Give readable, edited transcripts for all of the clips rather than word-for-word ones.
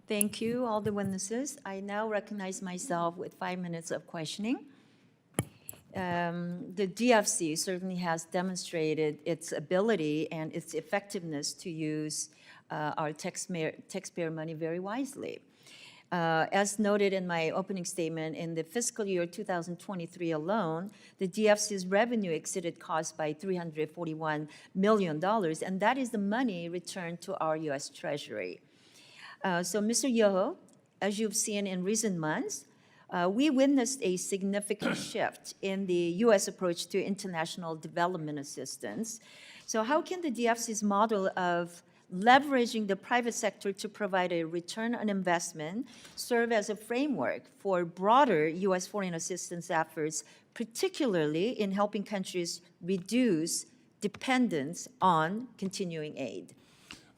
Thank you, all the witnesses. I now recognize myself with 5 minutes of questioning. The DFC certainly has demonstrated its ability and its effectiveness to use our taxpayer money very wisely. As noted in my opening statement, in the fiscal year 2023 alone, the DFC's revenue exceeded costs by $341 million, and that is the money returned to our U.S. Treasury. So, Mr. Yoho, as you've seen in recent months, we witnessed a significant shift in the U.S. approach to international development assistance. So how can the DFC's model of leveraging the private sector to provide a return on investment serve as a framework for broader U.S. foreign assistance efforts, particularly in helping countries reduce dependence on continuing aid?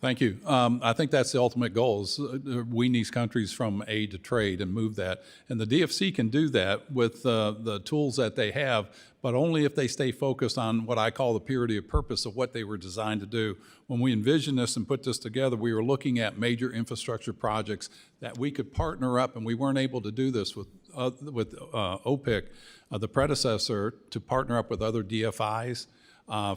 Thank you. I think that's the ultimate goal, is wean these countries from aid to trade and move that. And the DFC can do that with the tools that they have, but only if they stay focused on what I call the purity of purpose of what they were designed to do. When we envisioned this and put this together, we were looking at major infrastructure projects that we could partner up, and we weren't able to do this with OPIC, the predecessor, to partner up with other DFIs.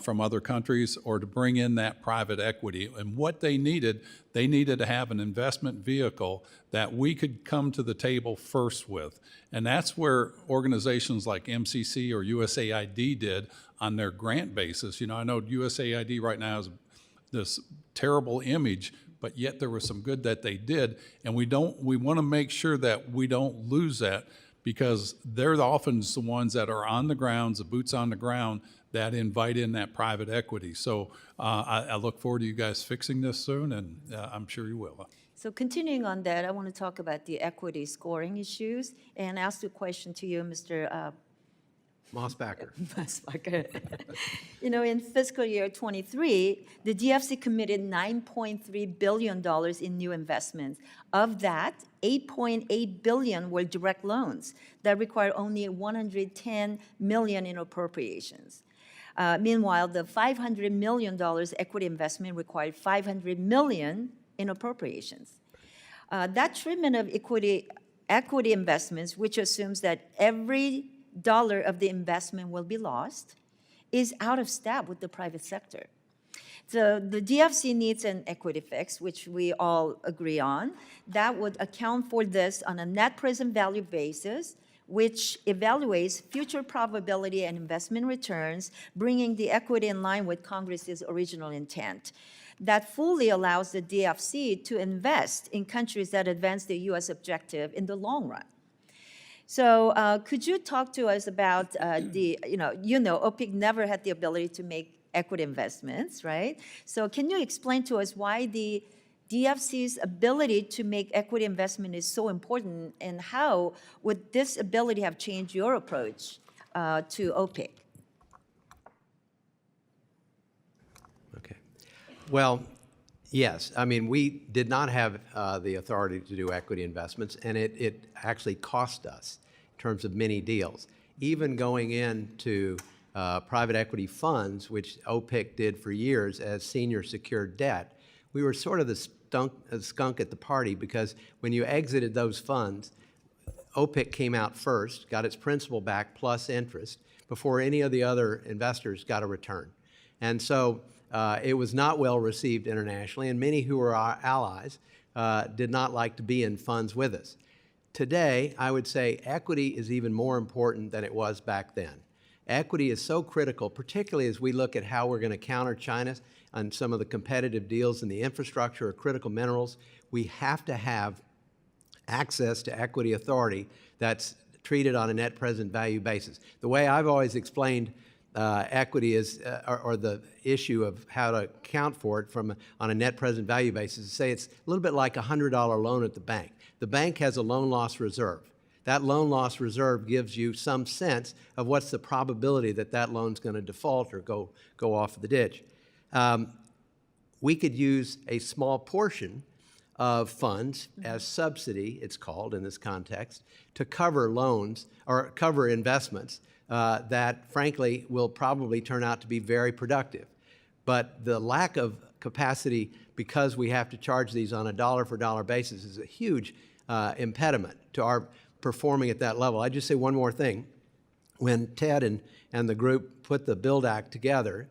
From other countries, or to bring in that private equity. And what they needed to have an investment vehicle that we could come to the table first with. And that's where organizations like MCC or USAID did on their grant basis. You know, I know USAID right now has this terrible image, but yet there was some good that they did. And we want to make sure that we don't lose that, because they're often the ones that are on the ground, the boots on the ground, that invite in that private equity. So I look forward to you guys fixing this soon, and I'm sure you will. So continuing on that, I want to talk about the equity scoring issues and ask a question to you, Mr. Mossbacher. Mossbacher. You know, in fiscal year 23, the DFC committed $9.3 billion in new investments. Of that, $8.8 billion were direct loans that required only $110 million in appropriations. Meanwhile, the $500 million equity investment required $500 million in appropriations. That treatment of equity investments, which assumes that every dollar of the investment will be lost, is out of step with the private sector. So the DFC needs an equity fix, which we all agree on, that would account for this on a net present value basis, which evaluates future probability and investment returns, bringing the equity in line with Congress's original intent. That fully allows the DFC to invest in countries that advance the U.S. objective in the long run. So could you talk to us about OPIC never had the ability to make equity investments, right? So can you explain to us why the DFC's ability to make equity investment is so important, and how would this ability have changed your approach to OPIC? Okay. Well, yes. I mean, we did not have the authority to do equity investments, and it actually cost us in terms of many deals. Even going into private equity funds, which OPIC did for years as senior secured debt, we were sort of the skunk at the party, because when you exited those funds, OPIC came out first, got its principal back plus interest before any of the other investors got a return. And so it was not well received internationally, and many who were our allies did not like to be in funds with us. Today, I would say equity is even more important than it was back then. Equity is so critical, particularly as we look at how we're going to counter China on some of the competitive deals in the infrastructure or critical minerals. We have to have access to equity authority that's treated on a net present value basis. The way I've always explained equity is, or the issue of how to account for it on a net present value basis, is say it's a little bit like a $100 loan at the bank. The bank has a loan loss reserve. That loan loss reserve gives you some sense of what's the probability that that loan's going to default or go off the ditch. We could use a small portion of funds as subsidy, it's called in this context, to cover loans or cover investments that, frankly, will probably turn out to be very productive. But the lack of capacity, because we have to charge these on a dollar-for-dollar basis, is a huge impediment to our performing at that level. I'd just say one more thing. When Ted and the group put the BUILD Act together,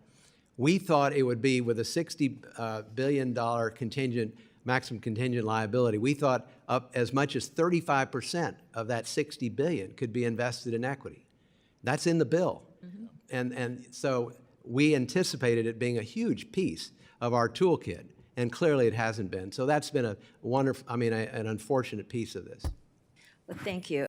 we thought it would be with a $60 billion maximum contingent liability. We thought up as much as 35% of that $60 billion could be invested in equity. That's in the bill. And so we anticipated it being a huge piece of our toolkit, and clearly it hasn't been. So that's been a wonderful, an unfortunate piece of this. Well, thank you.